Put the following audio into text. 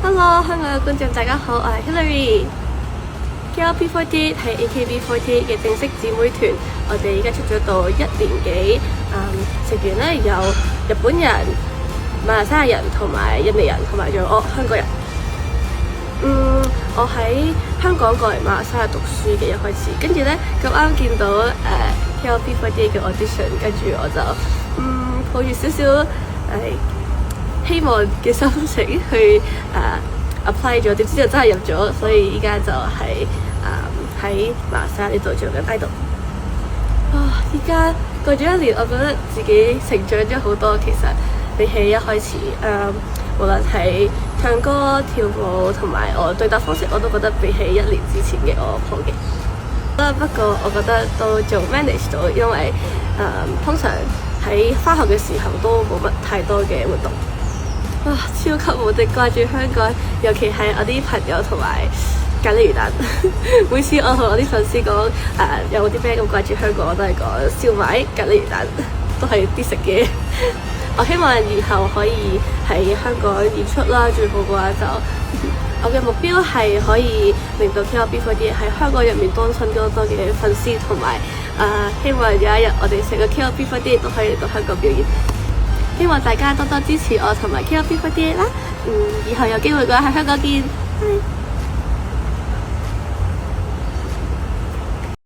Hello，香港嘅觀眾大家好，我係 Hillary。KLP48 係 AKB48 嘅正式姊妹團，我哋而家出咗道1年幾，成員咧有日本人、馬來西亞人同埋印尼人，同埋仲有我香港人。我喺香港過嚟馬來西亞讀書嘅一開始，跟住咧咁啱見到KLP48 嘅 audition，跟住我就抱住少少希望嘅心情去apply 咗，點知就真係入咗，所以依家就係喺馬來西亞呢度做緊 idol。依家過咗1年，我覺得自己成長咗好多。其實比起一開始，無論係唱歌、跳舞同埋我對答方式，我都覺得比起1年之前嘅我好嘅。不過我覺得都做 manage 到，因為通常喺返學嘅時候都冇乜太多嘅活動。超級無敵掛住香港，尤其係我啲朋友同埋咖喱魚蛋。每次我同我啲粉絲講有冇啲咩咁掛住香港，我都係講燒賣、咖喱魚蛋，都係啲食嘅。我希望以後可以喺香港演出啦，最好嘅話就我嘅目標係可以令到 KLP48 喺香港入面多親多嘅粉絲，同埋希望有一日我哋成個 KLP48 都可以嚟到香港表演。希望大家多多支持我同埋 KLP48 啦，以後有機會嘅話喺香港見。